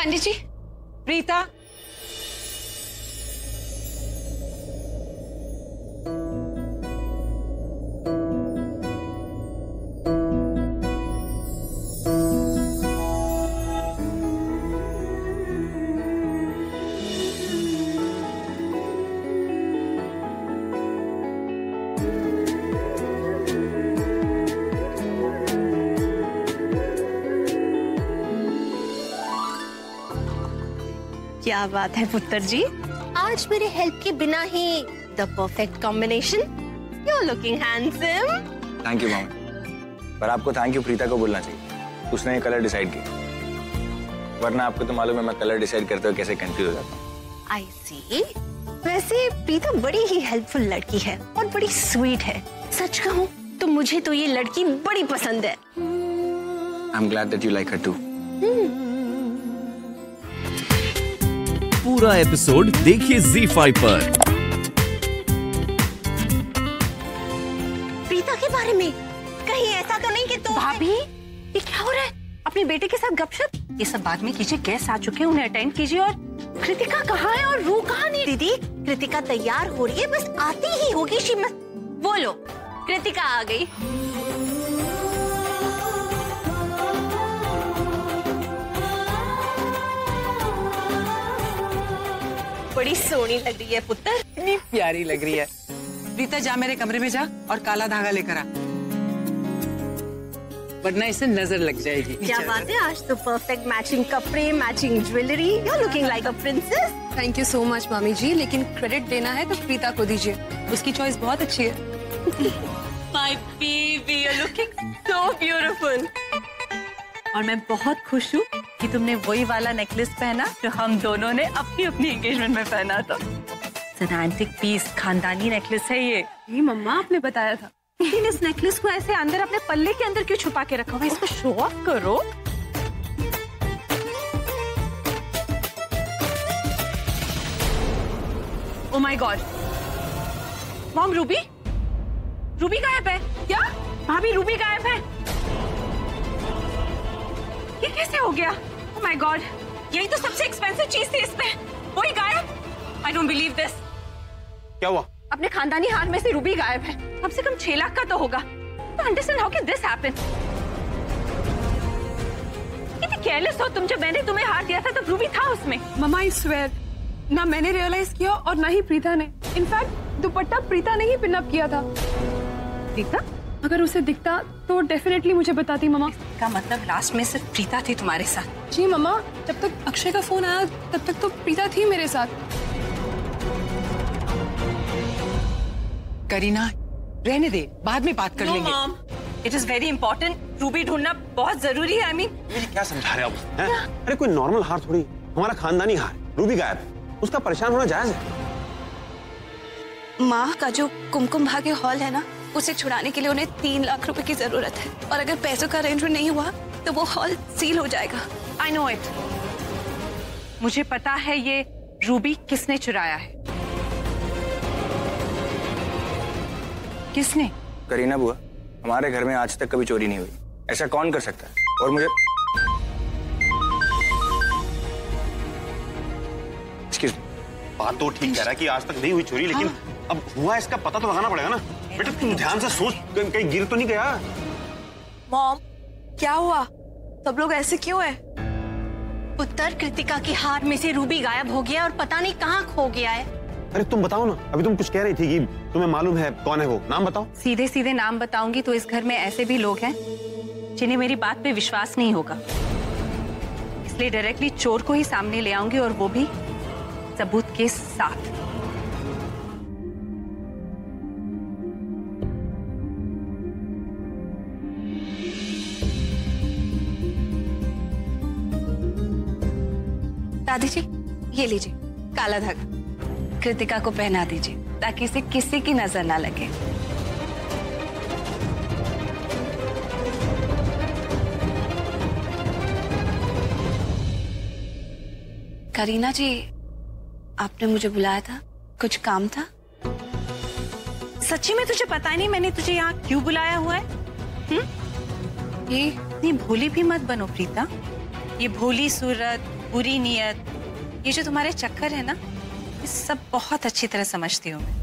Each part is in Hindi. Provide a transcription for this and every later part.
पंडित जी। प्रीता, क्या बात है पुत्र जी, आज मेरे हेल्प के बिना ही the perfect combination. You are looking handsome. Thank you मामा, पर आपको थैंक यू प्रीता को बोलना चाहिए, उसने ये कलर डिसाइड किया, वरना आपको तो मालूम है मैं कलर डिसाइड करते हुए कैसे कंफ्यूज हो जाता हूँ। आई सी। वैसे प्रीता बड़ी ही हेल्पफुल लड़की है और बड़ी स्वीट है। सच कहूँ तो मुझे तो ये लड़की बड़ी पसंद है। I am glad that you like her too. पूरा एपिसोड देखिए ZEE5 पर। प्रीता के बारे में कहीं ऐसा तो नहीं कि तुम भाभी ये क्या हो रहा है? अपने बेटे के साथ गपशप? ये सब बाद में कीजिए, गेस्ट आ चुके हैं, उन्हें अटेंड कीजिए। और कृतिका कहाँ है और रू कहाँ नहीं? दीदी कृतिका तैयार हो रही है, बस आती ही होगी। बोलो कृतिका आ गई। बड़ी सोहनी लग रही है पुत्र। इतनी प्यारी लग रही है। प्रीता जा मेरे कमरे में जा और काला धागा लेकर आ, वरना इसे नजर लग जाएगी। क्या बात है, आज तो परफेक्ट मैचिंग कपड़े, matching jewellery. You are looking like a princess. Thank you so much मामी जी, लेकिन क्रेडिट देना है तो प्रीता को दीजिए, उसकी चॉइस बहुत अच्छी है। My baby, you are looking so beautiful. और मैं बहुत खुश हूँ कि तुमने वही वाला नेकलेस पहना जो हम दोनों ने अपनी अपनी एंगेजमेंट में पहना था। एंटीक पीस, खानदानी नेकलेस है ये मम्मा आपने बताया था। लेकिन इस नेकलेस को ऐसे अंदर अपने पल्ले के अंदर क्यों छुपा के रखा हुआ है? इसको शो ऑफ करो। Oh my God mom, Ruby गायब है क्या? भाभी रूबी गायब है, ये कैसे हो गया? ओह माय गॉड, यही तो सबसे एक्सपेंसिव चीज थी इसमें, वही गायब। I don't believe this. क्या हुआ? अपने खानदानी हार में से रूबी गायब है। कम से कम 6 लाख का तो होगा। तो understand how can this happen? कितनी केयरलेस हो तुम। जब मैंने तुम्हें हार दिया था तब रूबी था उसमें। मम्मा आई स्वेयर, ना मैंने रियलाइज किया और ना ही प्रीता ने। इनफैक्ट दुपट्टा प्रीता ने ही पिन अप किया था। प्रीता? अगर उसे दिखता तो डेफिनेटली मुझे बताती मम्मा। का मतलब लास्ट में सिर्फ प्रीता थी तुम्हारे साथ? जी मम्मा, जब तक अक्षय का फोन आया तब तक तो प्रीता थी मेरे साथ। करीना रहने दे, बाद में बात कर लेंगे। Mom, it is very important. Ruby ढूंढना बहुत जरूरी है। आई मीन ये क्या समझा रहे हो आप? अरे कोई नॉर्मल हार थोड़ी, हमारा खानदानी हार। रूबी गायब, उसका परेशान होना जायज है। माँ का जो कुमकुम भाग्य हॉल है ना, उसे छुड़ाने के लिए उन्हें 3 लाख रुपए की जरूरत है, और अगर पैसों का अरेंजमेंट नहीं हुआ तो वो हॉल सील हो जाएगा। I know it. मुझे पता है ये रूबी किसने चुराया है। किसने? करीना बुआ, हमारे घर में आज तक कभी चोरी नहीं हुई, ऐसा कौन कर सकता है? और मुझे बात तो ठीक कह रहा है कि आज तक नहीं हुई चोरी, लेकिन अब हुआ इसका पता तो लगाना पड़ेगा ना। बेटा तुम ध्यान से सोच, कहीं गिर तो नहीं गया? मॉम क्या हुआ? सब लोग ऐसे क्यों है? पुत्र कृतिका की हार में से रूबी गायब हो गया और पता नहीं कहाँ खो गया है। अरे तुम बताओ ना, अभी तुम कुछ कह रही थी कि तुम्हें मालूम है कौन है वो, नाम बताओ। सीधे सीधे नाम बताऊंगी तो इस घर में ऐसे भी लोग हैं जिन्हें मेरी बात पे विश्वास नहीं होगा, इसलिए डायरेक्टली चोर को ही सामने ले आऊंगी, और वो भी सबूत के साथ। दादी जी ये लीजिए काला धागा, कृतिका को पहना दीजिए ताकि इसे किसी की नजर ना लगे। करीना जी, आपने मुझे बुलाया था, कुछ काम था? सच्ची में तुझे पता ही नहीं मैंने तुझे यहाँ क्यों बुलाया हुआ है? ये इतनी भोली भी मत बनो प्रीता। ये भोली सूरत, बुरी नीयत, ये जो तुम्हारे चक्कर है ना, ये सब बहुत अच्छी तरह समझती हूँ मैं।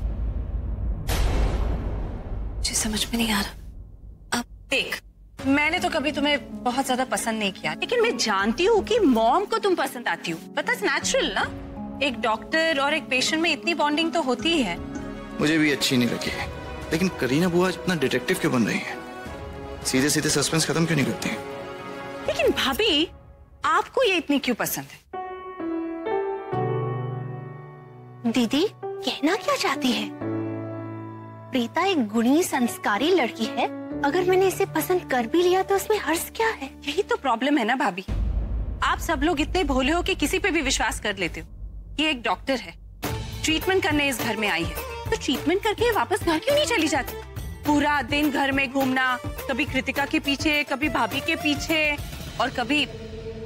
मुझे समझ में नहीं आ रहा। अब देख, मैंने तो कभी तुम्हें बहुत ज्यादा पसंद नहीं किया, लेकिन मैं जानती हूँ कि मॉम को तुम पसंद आती हो। बट दैट्स नेचुरल ना, एक डॉक्टर और एक पेशेंट में इतनी बॉन्डिंग तो होती ही है। मुझे भी अच्छी नहीं लगी, लेकिन करीना बुआ इतना डिटेक्टिव क्यों बन रही है? सीधे सीधे सस्पेंस खत्म क्यों नहीं करती है? लेकिन भाभी, आपको ये इतनी क्यों पसंद है? दीदी कहना क्या चाहती है? प्रीता एक गुणी संस्कारी लड़की है, अगर मैंने इसे पसंद कर भी लिया तो उसमें हर्ष क्या है? यही तो प्रॉब्लम है ना भाभी, आप सब लोग इतने भोले हो कि किसी पे भी विश्वास कर लेते हो। ये एक डॉक्टर है, ट्रीटमेंट करने इस घर में आई है, तो ट्रीटमेंट करके वापस घर क्यों नहीं चली जाती? पूरा दिन घर में घूमना, कभी कृतिका के पीछे, कभी भाभी के पीछे और कभी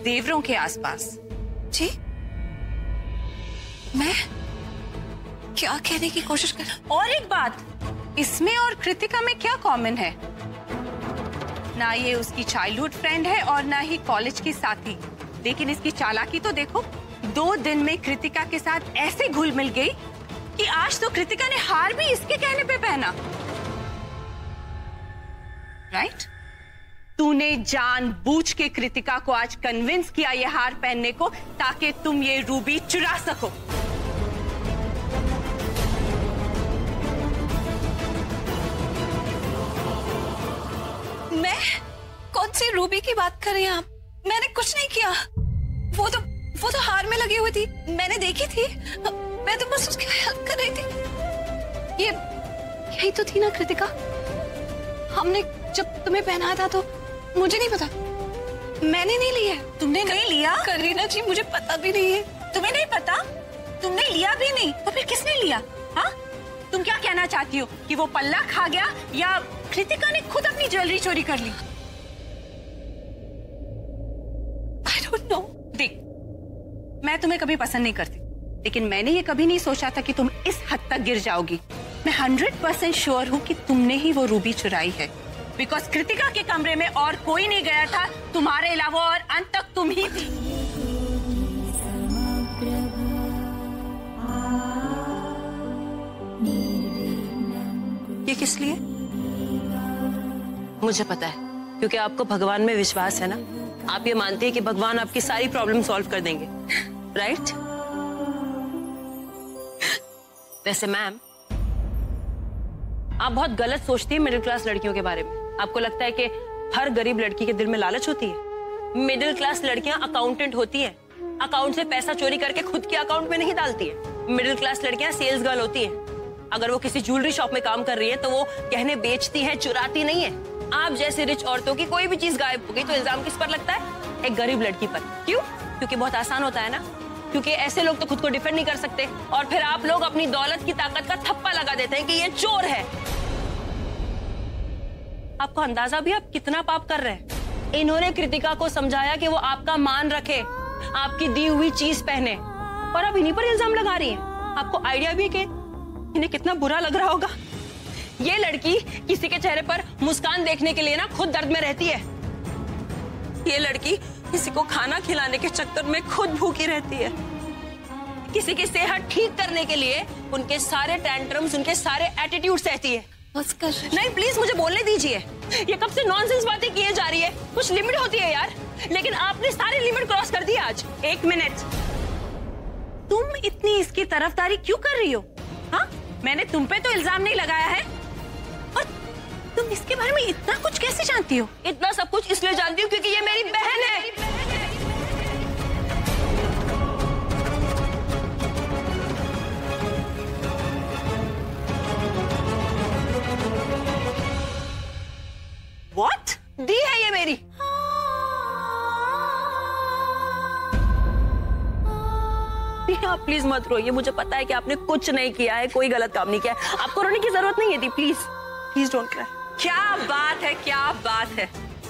देवरों के आसपास। जी, मैं क्या कहने की कोशिश कर? और एक बात, इसमें और कृतिका में क्या कॉमन है? ना ये उसकी चाइल्डहुड फ्रेंड है और ना ही कॉलेज की साथी, लेकिन इसकी चालाकी तो देखो, 2 दिन में कृतिका के साथ ऐसे घुल मिल गई कि आज तो कृतिका ने हार भी इसके कहने पे पहना। राइट? तूने जानबूझ के कृतिका को आज कन्विंस किया ये हार पहनने को, ताकि तुम ये रूबी चुरा सको। मैं? कौन सी रूबी की बात कर रही हैं आप? मैंने कुछ नहीं किया। वो तो हार में लगी हुई थी, मैंने देखी थी। मैं तो बस उसकी हेल्प कर रही थी। यही तो थी ना कृतिका? हमने जब तुम्हें पहनाया था तो मुझे नहीं पता, मैंने नहीं लिया। तुमने नहीं लिया? करीना जी, मुझे पता भी नहीं है। तुम्हें नहीं पता? तुमने लिया भी नहीं तो फिर किसने लिया? हाँ, तुम क्या कहना चाहती हो कि वो पल्ला खा गया या कृतिका ने खुद अपनी ज्वेलरी चोरी कर ली? I don't know। देख, मैं तुम्हें कभी पसंद नहीं करती, लेकिन मैंने ये कभी नहीं सोचा था कि तुम इस हद तक गिर जाओगी। मैं 100% श्योर हूँ कि तुमने ही वो रूबी चुराई है, बिकॉज कृतिका के कमरे में और कोई नहीं गया था तुम्हारे अलावा, और अंत तक तुम ही थी। ये किस लिए? मुझे पता है, क्योंकि आपको भगवान में विश्वास है ना। आप ये मानते हैं कि भगवान आपकी सारी प्रॉब्लम सॉल्व कर देंगे, राइट? वैसे मैम, आप बहुत गलत सोचती हैं मिडिल क्लास लड़कियों के बारे में। आपको लगता है कि हर गरीब लड़की के दिल में लालच होती है। मिडिल क्लास लड़कियां अकाउंटेंट होती हैं, अकाउंट से पैसा चोरी करके खुद के अकाउंट में नहीं डालती है। मिडिल क्लास लड़कियां सेल्स गर्ल होती हैं। अगर वो किसी ज्वेलरी शॉप में काम कर रही है तो वो गहने बेचती है, चुराती नहीं है। आप जैसे रिच औरतों की कोई भी चीज गायब हो गई तो इल्जाम किस पर लगता है? एक गरीब लड़की पर। क्यों? क्योंकि बहुत आसान होता है ना, क्योंकि ऐसे लोग तो खुद को डिफेंड नहीं कर सकते, और फिर आप लोग अपनी दौलत की ताकत का थप्पा लगा देते हैं कि ये चोर है। आपको अंदाजा भी आप कितना पाप कर रहे हैं? इन्होंने कृतिका को समझाया कि वो आपका मान रखे, आपकी दी हुई चीज पहने, और अब इन्हीं पर इल्जाम लगा रही हैं। आपको आइडिया भी है कि इन्हें कितना बुरा लग रहा होगा? ये लड़की किसी के चेहरे पर मुस्कान देखने के लिए ना खुद दर्द में रहती है। ये लड़की किसी को खाना खिलाने के चक्कर में खुद भूखी रहती है। किसी की सेहत ठीक करने के लिए उनके सारे टेंट्रम्स, उनके सारे एटीट्यूड सहती है। नहीं प्लीज मुझे बोलने दीजिए। ये कब से नॉनसेंस बातें किए जा रही है? कुछ लिमिट होती है यार, लेकिन आपने सारी लिमिट क्रॉस कर दी आज। 1 मिनट, तुम इतनी इसकी तरफदारी क्यों कर रही हो? हाँ, मैंने तुम पे तो इल्जाम नहीं लगाया है, और तुम इसके बारे में इतना कुछ कैसे जानती हो? इतना सब कुछ इसलिए जानती हूँ क्योंकि ये मेरी बहन है। What? दी है ये मेरी। आप प्लीज मत रोइए, मुझे पता है कि आपने कुछ नहीं किया है, कोई गलत काम नहीं किया है। आपको रोने की जरूरत नहीं है दी, प्लीज प्लीज डोंट क्राई। क्या बात है, क्या बात है,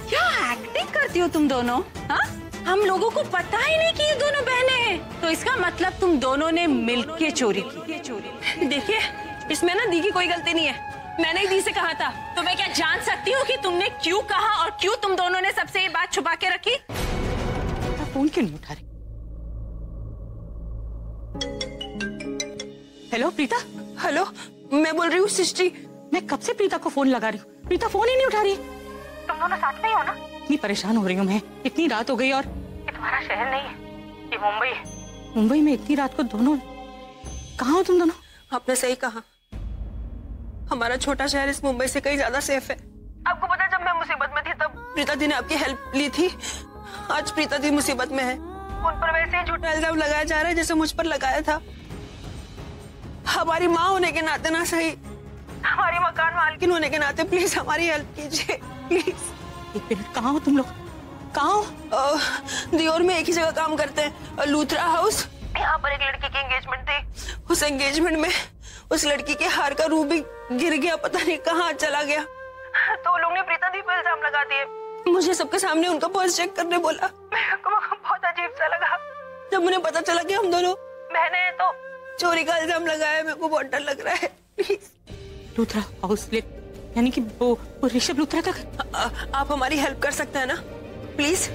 क्या एक्टिंग करती हो तुम दोनों? हाँ, हम लोगों को पता ही नहीं कि ये दोनों बहनें हैं, तो इसका मतलब तुम दोनों ने मिलके चोरी की। देखिए, इसमें ना दी की कोई गलती नहीं है, मैंने ही दी से कहा था। तो मैं क्या जान सकती हूँ कि तुमने क्यों कहा और क्यों तुम दोनों ने सबसे ये बात छुपा के रखी? फोन क्यों नहीं उठा रही? हेलो प्रीता। हेलो, मैं बोल रही हूँ सृष्टि। मैं कब से प्रीता को फोन लगा रही हूँ, प्रीता फोन ही नहीं उठा रही। तुम दोनों साथ में ही हो ना? इतनी परेशान हो रही हूँ मैं, इतनी रात हो गई और ये तुम्हारा शहर नहीं है, ये मुंबई है। मुंबई में इतनी रात को दोनों कहाँ हो तुम दोनों? आपने सही कहा, हमारा छोटा शहर इस मुंबई से कहीं ज्यादा सेफ है। आपको पता है जब मैं मुसीबत में थी तब प्रीता दी ने आपकी हेल्प ली थी। आज प्रीता दी मुसीबत में है, उन पर वैसे ही झूठा इल्जाम लगाया जा रहा है जैसे मुझ पर लगाया था। हमारी माँ होने के नाते ना सही, हमारी मकान मालकिन होने के नाते प्लीज हमारी हेल्प कीजिए प्लीज। एक मिनट, कहाँ हो तुम लोग? कहाँ हो? दियोर में एक ही जगह काम करते हैं, लूथरा हाउस। यहाँ पर एक लड़की की एंगेजमेंट थी, उस एंगेजमेंट में उस लड़की के हार का रूबी गिर गया, पता नहीं कहाँ चला गया। तो लोग ने प्रीता दी पर इल्जाम लगा दिए। मुझे सबके सामने उनका पर्स चेक करने बोला। मेरे को बहुत अजीब सा लगा जब मुझे पता चला कि हम दोनों बहनें तो चोरी का इल्जाम लगाया। मेरे को बहुत डर लग रहा है। प्लीज। लूथरा हाउस, यानी कि वो ऋषभ लूथरा का। आप हमारी हेल्प कर सकते हैं ना प्लीज?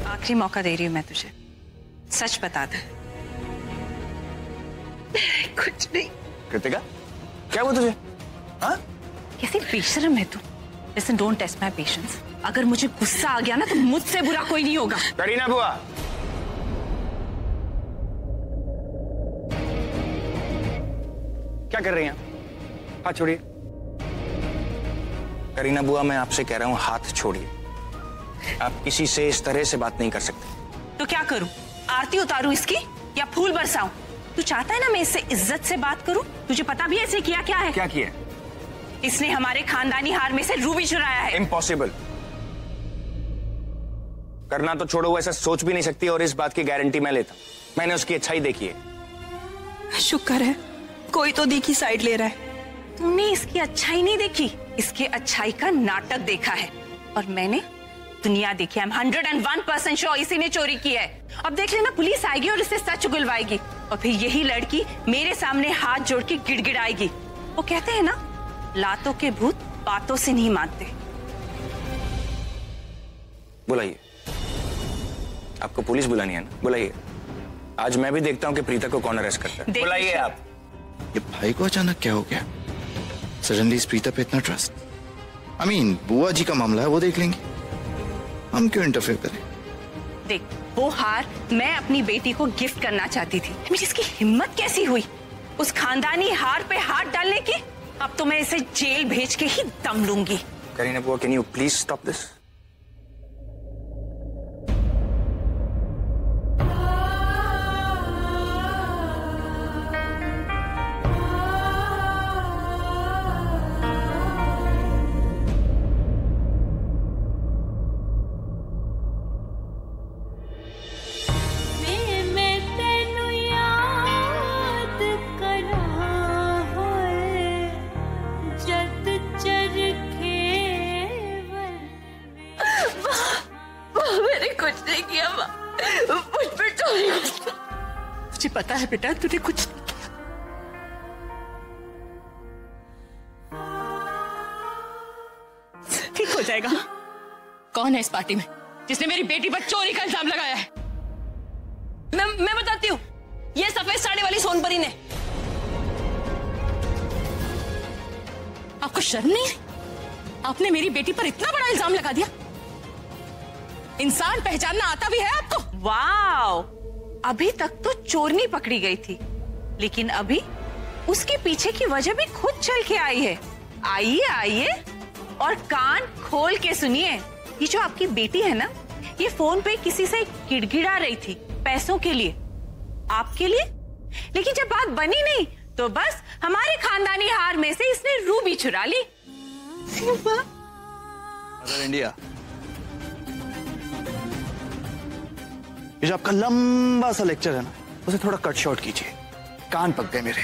आखिरी मौका दे रही हूँ मैं तुझे, सच बता दे। कुछ नहीं। कृतिका, क्या हुआ तुझे? हाँ? कैसी बेशर्म है तू। Listen, don't test my patience. अगर मुझे गुस्सा आ गया ना तो मुझसे बुरा कोई नहीं होगा। करीना बुआ, क्या कर रही हैं? हाथ छोड़िए। करीना बुआ, मैं आपसे कह रहा हूं हाथ छोड़िए। आप किसी से इस तरह से बात नहीं कर सकते। तो क्या करूं? आरती उतारूं इसकी या फूल बरसाऊं? तू चाहता है ना मैं इससे इज्जत से बात करूं? तुझे पता भी है इसे किया क्या है? क्या किया? इसने हमारे खानदानी हार में से रूबी चुराया है। इम्पॉसिबल। करना तो छोड़ो, वो ऐसा सोच भी नहीं सकती और इस बात की गारंटी मैं लेता हूं। मैंने उसकी अच्छाई देखी है। शुक्र है कोई तो दी की साइड ले रहा है। तूने इसकी अच्छाई नहीं देखी, इसकी अच्छाई का नाटक देखा है। और मैंने दुनिया देखी। I'm 101% श्योर इसी ने चोरी की है। अब देख लेना, पुलिस आएगी और इसे सच उगलवाएगी और फिर यही लड़की मेरे सामने हाथ जोड़ के गिड़गिड़ाएगी। वो कहते हैं ना, लातों के भूत बातों से नहीं मानते। बुलाइए। आपको पुलिस बुलानी है ना? बुलाइए। आज मैं भी देखता हूं कि प्रीता को कौन अरेस्ट करता है। बुलाइए आप। ये भाई को अचानक क्या हो गया? सडनली इस प्रीता पे इतना ट्रस्ट? I mean, बुआ जी का मामला है, वो देख लेंगे, हम क्यों इंटरफेयर करें? देख, वो हार मैं अपनी बेटी को गिफ्ट करना चाहती थी। मुझे इसकी हिम्मत कैसी हुई उस खानदानी हार पे हाथ डालने की? अब तो मैं इसे जेल भेज के ही दम लूंगी। करीना बुआ, can you please stop this? मुझे पता है बेटा, तूने कुछ नहीं किया। ठीक हो जाएगा। कौन है इस पार्टी में जिसने मेरी बेटी पर चोरी का इल्जाम लगाया है? मैं बताती हूँ, ये सफेद साड़ी वाली सोनपरी ने। आपको शर्म नहीं आई? आपने मेरी बेटी पर इतना बड़ा इल्जाम लगा दिया। इंसान पहचानना आता भी है आपको? वाओ, अभी तक तो चोरनी पकड़ी गई थी, लेकिन अभी उसके पीछे की वजह भी खुद चल के आई है। आइए आइए और कान खोल के सुनिए। ये जो आपकी बेटी है ना, ये फोन पे किसी से गिड़गिड़ा रही थी पैसों के लिए, आपके लिए। लेकिन जब बात बनी नहीं तो बस हमारे खानदानी हार में से इसने रूबी चुरा ली। अगर इंडिया, ये जो आपका लंबा सा लेक्चर है ना, उसे थोड़ा कट शॉर्ट कीजिए। कान पक गए मेरे,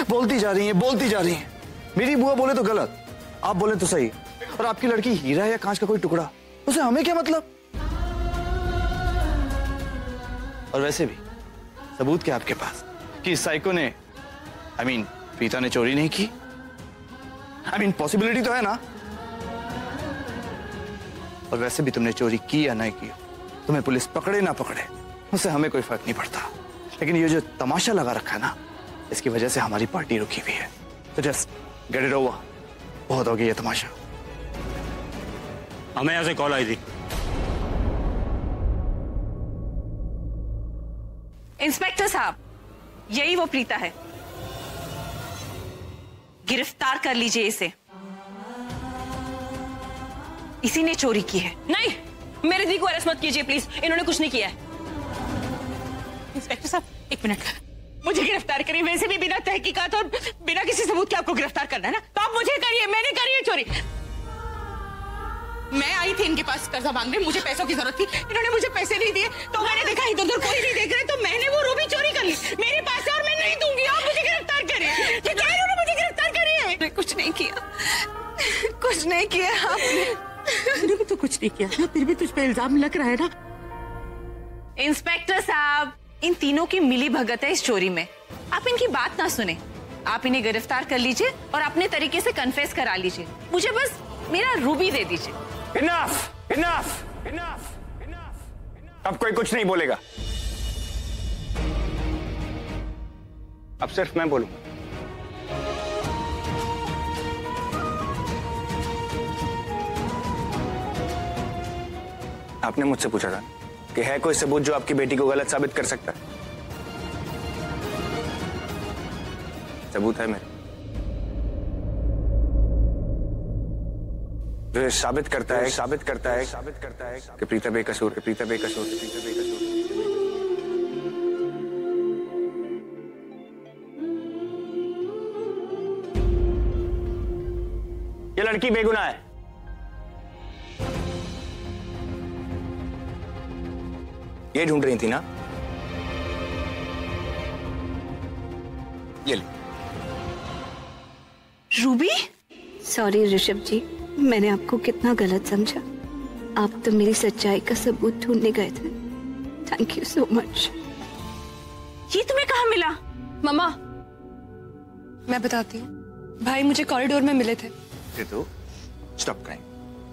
बोलती जा रही हैं। मेरी बुआ बोले तो गलत, आप बोले तो सही। और आपकी लड़की हीरा या कांच का कोई टुकड़ा, उसे हमें क्या मतलब? और वैसे भी सबूत क्या आपके पास कि इस साइको ने, प्रीता ने चोरी नहीं की? पॉसिबिलिटी तो है ना। और वैसे भी तुमने चोरी की या नहीं की, तुम्हें पुलिस पकड़े ना पकड़े उससे हमें कोई फर्क नहीं पड़ता, लेकिन ये जो तमाशा लगा रखा है ना, इसकी वजह से हमारी पार्टी रुकी हुई है। तो जस्ट गेट इट ओवर, बहुत हो गया ये तमाशा। हमें यहाँ से कॉल आई थी। इंस्पेक्टर साहब, यही वो प्रीता है, गिरफ्तार कर लीजिए इसे, इसी ने चोरी की है। नहीं, मेरे दी को अरेस्ट मत कीजिए प्लीज, इन्होंने कुछ नहीं किया है। इंस्पेक्टर साहब, एक मिनट, मुझे गिरफ्तार करिए। वैसे भी बिना तहकीकात और बिना किसी सबूत के आपको गिरफ्तार करना है ना, तो आप मुझे करिए, मैंने करी है चोरी। मैं आई थी इनके पास कर्जा मांगने, मुझे पैसों की जरूरत थी, इन्होंने मुझे पैसे नहीं दिए, तो मैंने देखा इधर उधर कोई नहीं देख रहे, तो मैंने वो रूबी चोरी कर ली मेरे पास से, और मैं नहीं दूंगी। आप मुझे गिरफ्तार करिए, इन्होंने मुझे गिरफ्तार करिए। मैंने कुछ नहीं किया, कुछ नहीं किया आपने। मैंने भी तो कुछ नहीं किया, फिर भी तुझ पे इल्जाम लग रहा है ना। इंस्पेक्टर साहब, इन तीनों की मिली भगत है इस चोरी में, आप इनकी बात ना सुने, आप इन्हें गिरफ्तार कर लीजिए और अपने तरीके से कन्फेस करा लीजिए। मुझे बस मेरा रूबी दे दीजिए। Enough! Enough! Enough! Enough! अब कोई कुछ नहीं बोलेगा, अब सिर्फ मैं बोलूंगा। आपने मुझसे पूछा था कि है कोई सबूत जो आपकी बेटी को गलत साबित कर सकता है। सबूत है मेरे, जो साबित करता है कि प्रीता बेकसूर, ये लड़की बेगुनाह है। ये ढूंढ रही थी ना, ये ले। रूबी? सॉरी ऋषभ जी, मैंने आपको कितना गलत समझा। आप तो मेरी सच्चाई का सबूत ढूंढने गए थे। Thank you so much. ये तुम्हें कहाँ मिला? मम्मा, मैं बताती हूँ, भाई मुझे कॉरिडोर में मिले थे। तो स्टॉप क्राइम,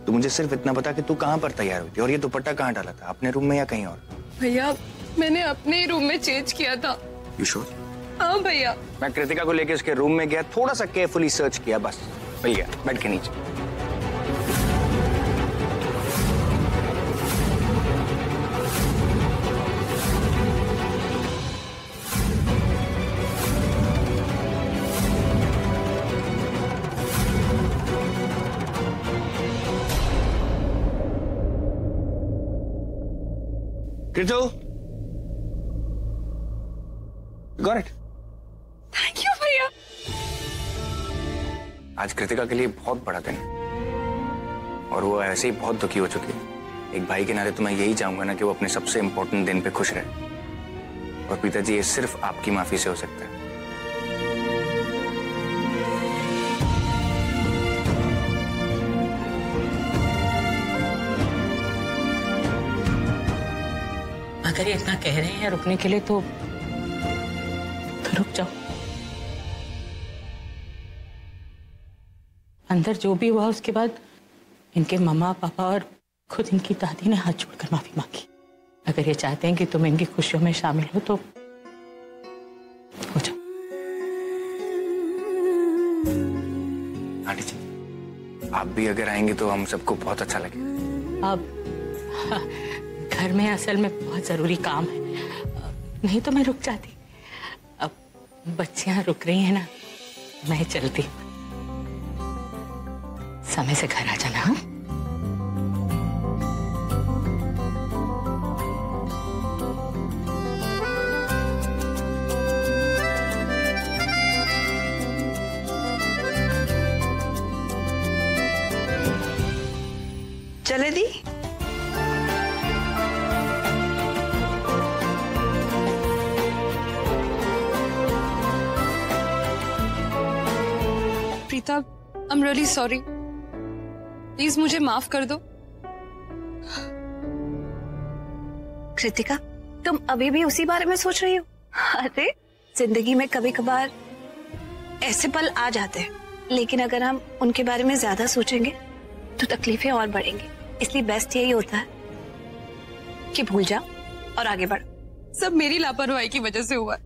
तू मुझे सिर्फ इतना बता कि तू कहाँ पर तैयार हुई थी और ये दुपट्टा कहाँ डाला था, अपने रूम में या कहीं और? भैया, मैंने अपने रूम में चेंज किया था। You sure? हाँ भैया। मैं कृतिका को लेके उसके रूम में गया, थोड़ा सा केयरफुली सर्च किया, बस मिल गया बेड के नीचे। कृतु, गॉट इट। थैंक यू भैया। आज कृतिका के लिए बहुत बड़ा दिन है और वो ऐसे ही बहुत दुखी हो चुकी है। एक भाई के नाते तो मैं यही चाहूंगा ना कि वो अपने सबसे इंपॉर्टेंट दिन पे खुश रहे, और पिताजी ये सिर्फ आपकी माफी से हो सकता है। अगर ये इतना कह रहे हैं रुकने के लिए तो रुक जाओ। अंदर जो भी हुआ उसके बाद इनके मम्मा पापा और खुद इनकी दादी ने हाथ जोड़कर माफी मांगी। अगर ये चाहते हैं कि तुम इनकी खुशियों में शामिल हो तो हो जाओ। आंटी जी, आप भी अगर आएंगे तो हम सबको बहुत अच्छा लगेगा। अब घर में असल में बहुत जरूरी काम है, नहीं तो मैं रुक जाती। अब बच्चियां रुक रही हैं ना, मैं चलती। समय से घर आ जाना। हाँ? चले दी? Preeta, I am really sorry, please मुझे माफ कर दो। कृतिका, तुम अभी भी उसी बारे में सोच रही हो? अरे जिंदगी में कभी कभार ऐसे पल आ जाते हैं, लेकिन अगर हम उनके बारे में ज्यादा सोचेंगे तो तकलीफें और बढ़ेंगी। इसलिए बेस्ट यही होता है कि भूल जा और आगे बढ़। सब मेरी लापरवाही की वजह से हुआ।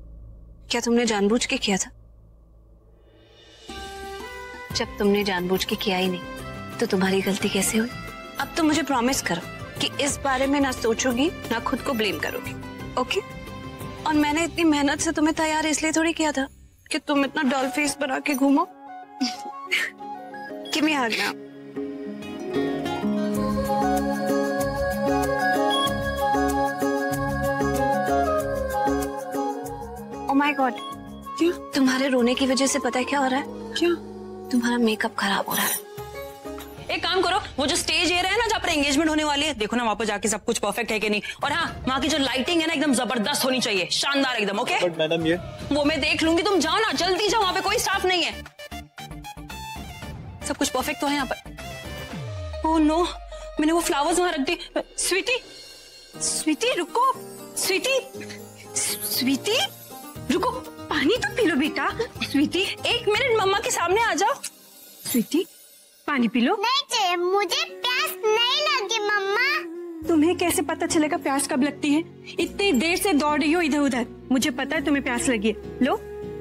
क्या तुमने जानबूझ के किया था? जब तुमने जानबूझ के किया ही नहीं तो तुम्हारी गलती कैसे हुई? अब तो मुझे प्रॉमिस करो कि इस बारे में ना सोचोगी ना खुद को ब्लेम करोगी, ओके? और मैंने इतनी मेहनत से तुम्हें तैयार इसलिए थोड़ी किया था कि तुम इतना डल फेस बना के घूमो। Give me a hug now. Oh my God. क्या? तुम्हारे रोने की वजह से पता है क्या हो रहा है? क्या? तुम्हारा मेकअप खराब हो रहा है। एक काम करो, वो जो स्टेज एरिया है ना जहाँ पर एंगेजमेंट होने वाली है, देखो ना वहाँ पर जाके सब कुछ परफेक्ट है कि नहीं। और हाँ, वहाँ की जो लाइटिंग है ना एकदम जबरदस्त होनी चाहिए, शानदार एकदम। ओके? बट मैडम ये वो मैं देख लूंगी, तुम जाओ ना, जल्दी जाओ, वहाँ पे कोई स्टाफ नहीं है। सब कुछ परफेक्ट तो है यहाँ पर। ओह नो, मैंने वो फ्लावर्स वहाँ रख दी। स्वीटी, स्वीटी रुको, स्वीटी, स्वीटी रुको, पानी तो पी लो बेटा। स्वीटी एक मिनट, मम्मा के सामने आ जाओ। स्वीटी पानी पी लो। नहीं चाहिए, मुझे प्यास नहीं लगी मम्मा। तुम्हें कैसे पता चलेगा प्यास कब लगती है? इतनी देर से दौड़ रही हो इधर उधर, मुझे पता है तुम्हें प्यास लगी है। लो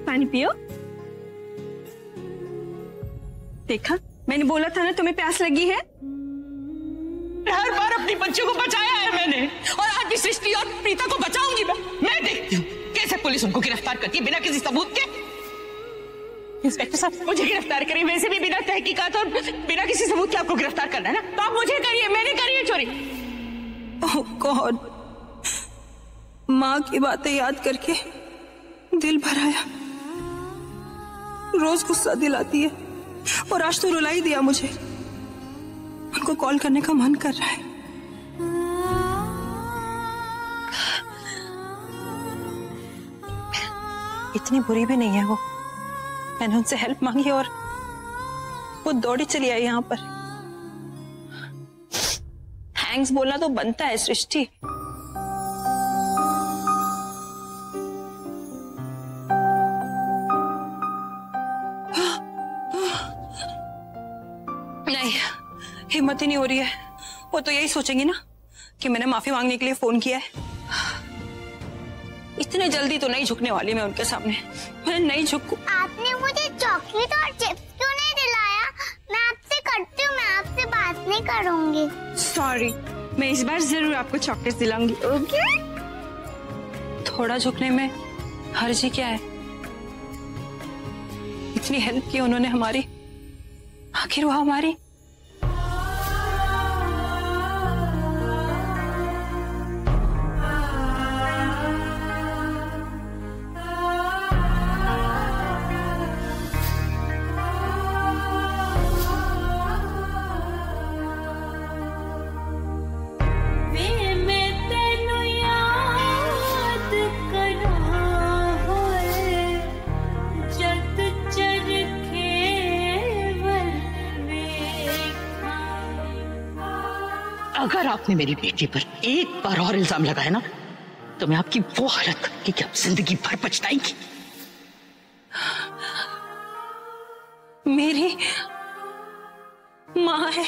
पानी पियो। देखा, मैंने बोला था ना तुम्हें प्यास लगी है। हर बार अपनी बच्चों को बचाया है मैंने, और आज भी सृष्टि और प्रीता को बचाऊंगी मैं देखती हूँ कैसे पुलिस उनको गिरफ्तार करती है बिना किसी सबूत के। इंस्पेक्टर साहब, मुझे गिरफ्तार करिए, वैसे भी बिना तहकीकात और बिना किसी सबूत के आपको गिरफ्तार करना है ना, तो आप मुझे करिए, मैंने करी है चोरी। ओह गॉड, माँ की बातें याद करके दिल भर आया। रोज गुस्सा दिलाती है और आज तो रुला ही दिया मुझे। उनको कॉल करने का मन कर रहा है। इतनी बुरी भी नहीं है वो। मैंने उनसे हेल्प मांगी और वो दौड़ी चली आई यहाँ पर। थैंक्स बोलना तो बनता है सृष्टि। नहीं, हिम्मत ही नहीं हो रही है। वो तो यही सोचेंगी ना कि मैंने माफी मांगने के लिए फोन किया है। इतने जल्दी तो नहीं झुकने वाली मैं उनके सामने। मैं नहीं झुकूं। आपने मुझे चॉकलेट और चिप्स क्यों नहीं दिलाया? मैं आपसे करती हूँ, मैं आपसे बात नहीं करूँगी। सॉरी, मैं इस बार जरूर आपको चॉकलेट दिलाऊंगी। ओके? थोड़ा झुकने में हर्ज ही क्या है? इतनी हेल्प की उन्होंने हमारी, आखिर वो हमारी। अगर आपने मेरी बेटी पर एक बार और इल्जाम लगाया ना, तो मैं आपकी वो हालत करूंगी कि आप जिंदगी भर पछताएंगी। मेरी माँ है।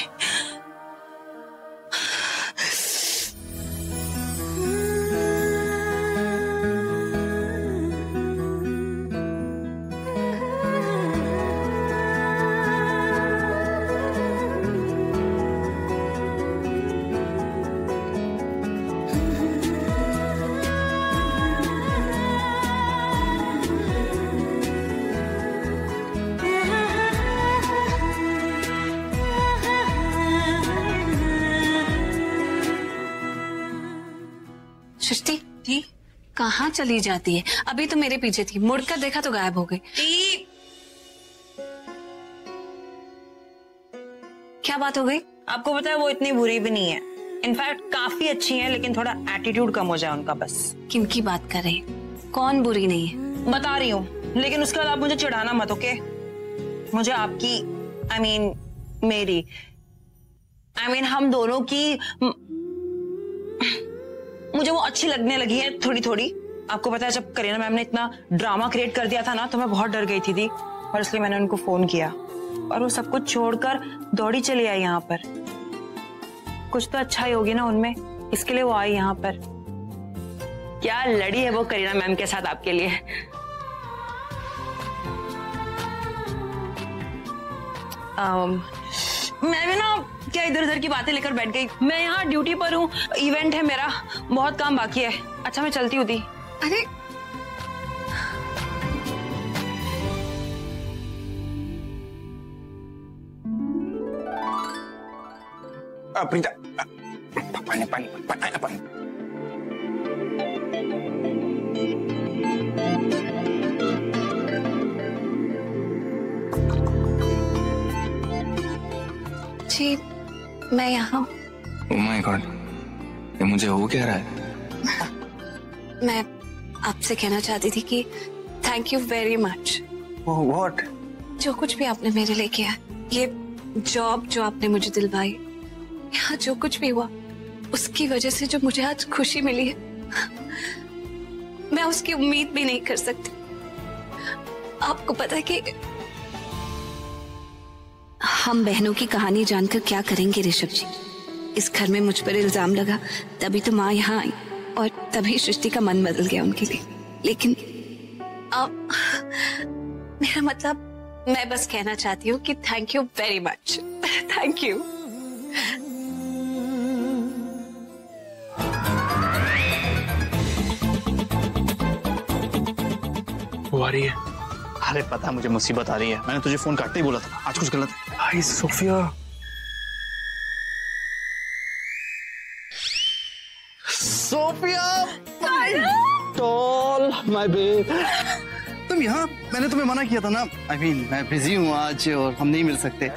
सृष्टि जी, कहाँ चली जाती है? अभी तो मेरे पीछे थी, मुड़कर देखा तो गायब हो गई। क्या बात हो गई? आपको पता है वो इतनी बुरी भी नहीं है, इनफैक्ट काफी अच्छी है, लेकिन थोड़ा एटीट्यूड कम हो जाए उनका बस। किनकी बात कर रही? कौन बुरी नहीं है? बता रही हूँ, लेकिन उसके बाद आप मुझे चिढ़ाना मत, ओके? मुझे आपकी मेरी हम दोनों की मुझे वो अच्छी लगने लगी है थोड़ी थोड़ी। आपको पता है जब करीना मैम ने इतना ड्रामा क्रिएट कर दिया था ना, तो मैं बहुत डर गई थी और इसलिए मैंने उनको फोन किया और वो सब कुछ छोड़कर दौड़ी चली आई यहाँ पर। कुछ तो अच्छा ही होगी ना उनमें, इसके लिए वो आई यहाँ पर। क्या लड़ी है वो करीना मैम के साथ आपके लिए। मैं भी ना क्या इधर उधर की बातें लेकर बैठ गई। मैं यहाँ ड्यूटी पर हूँ, इवेंट है मेरा, बहुत काम बाकी है। अच्छा मैं चलती हूँ दी। अरे प्रीता, पानी पानी पानी पानी। जी मैं यहाँ। ओह माय गॉड, ये मुझे हो क्या रहा है? मैं आपसे कहना चाहती थी कि thank you very much. What? जो कुछ भी आपने मेरे लिए किया, ये जॉब जो आपने मुझे दिलवाई, यहाँ जो कुछ भी हुआ, उसकी वजह से जो मुझे आज खुशी मिली है, मैं उसकी उम्मीद भी नहीं कर सकती। आपको पता है कि हम बहनों की कहानी जानकर क्या करेंगे ऋषभ जी? इस घर में मुझ पर इल्जाम लगा, तभी तो माँ यहाँ आई और तभी सृष्टि का मन बदल गया उनके लिए। लेकिन अब मेरा मतलब, मैं बस कहना चाहती हूँ कि thank you very much. Thank you. वो आ रही है। अरे पता मुझे मुसीबत आ रही है, मैंने तुझे फोन काटते ही बोला था आज कुछ गलत है। भाई Sophia, Sophia tall my babe, तुम यहाँ? मैंने तुम्हें मना किया था ना। I mean, मैं बिजी हूँ आज और हम नहीं मिल सकते।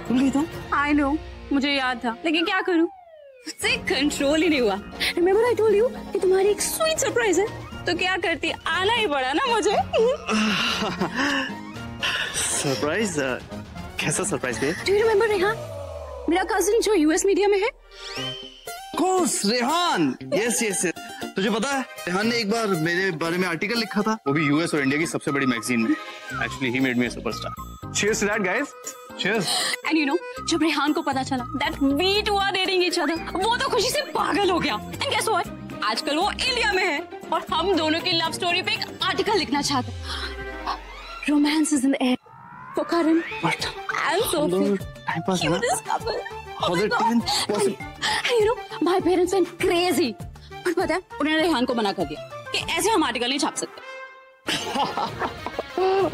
भूल गई तुम? आई नो, मुझे याद था, लेकिन क्या करूँ, मुझसे कंट्रोल ही नहीं हुआ। रिमेंबर आई टोल्ड यू कि तुम्हारी एक स्वीट सरप्राइज है, तो क्या करती, आना ही पड़ा ना मुझे। सरप्राइज? कैसा surprise bae? Do you remember Rehan, मेरा कजिन जो यूएस मीडिया में है? Course Rehan, yes yes. तुझे पता है रेहान ने एक बार मेरे बारे में आर्टिकल लिखा था, वो भी यूएस और इंडिया की सबसे बड़ी मैगजीन में। Actually he made me a superstar. Cheers to that guys, cheers. And you know, जब रेहान को पता चला that we two are dating each other, वो तो खुशी से पागल हो गया। एंड गेस व्हाट, आजकल वो इंडिया में है और हम दोनों की लव स्टोरी पे एक आर्टिकल लिखना चाहते हैं। Romance is in the air for Karan and Sophie. Time pass है ना? How did it even possible? You know, my parents went crazy. और पता है, उन्होंने रेहान को मना कर दिया कि ऐसे हम आर्टिकल नहीं छाप सकते।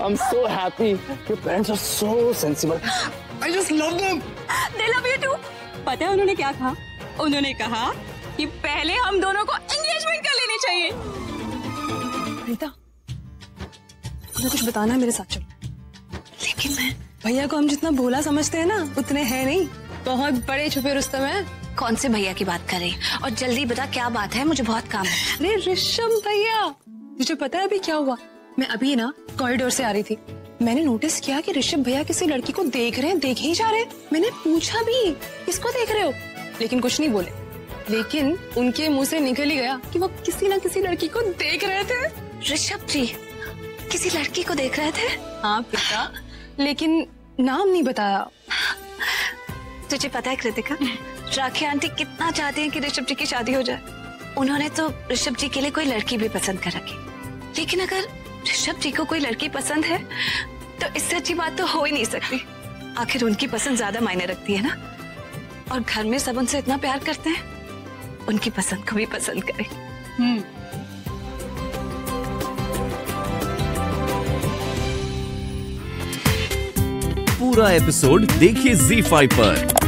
I'm so happy. Your parents are so sensible. I just love them. They love you too. पता है उन्होंने क्या कहा? उन्होंने कहा कि पहले हम दोनों को एंगेजमेंट कर लेनी चाहिए। प्रीता, तुम्हें कुछ बताना है, मेरे साथ चलो। लेकिन मैं, भैया को हम जितना भोला समझते हैं ना, उतने हैं नहीं, बहुत बड़े छुपे रुस्तम है। कौन से भैया की बात कर रही है? और जल्दी बता क्या बात है, मुझे बहुत काम है। अरे ऋषभ भैया, मुझे पता है अभी क्या हुआ। मैं अभी ना कॉरिडोर से आ रही थी, मैंने नोटिस किया कि ऋषभ भैया किसी लड़की को देख रहे हैं, देखे ही जा रहे हैं। मैंने पूछा भी किसको देख रहे हो, लेकिन कुछ नहीं बोले। लेकिन उनके मुंह से निकल ही गया कि वो किसी ना किसी लड़की को देख रहे थे। ऋषभ जी किसी लड़की को देख रहे थे? हाँ पिता, लेकिन नाम नहीं बताया। तुझे पता है कृतिका, राखी आंटी कितना चाहती हैं कि ऋषभ जी की शादी हो जाए। उन्होंने तो ऋषभ जी के लिए कोई लड़की भी पसंद कर रखी, लेकिन अगर ऋषभ जी को कोई लड़की पसंद है तो इससे अच्छी बात तो हो ही नहीं सकती। आखिर उनकी पसंद ज्यादा मायने रखती है ना, और घर में सब उनसे इतना प्यार करते हैं, उनकी पसंद को भी पसंद करें। पूरा एपिसोड देखिए ZEE5 पर।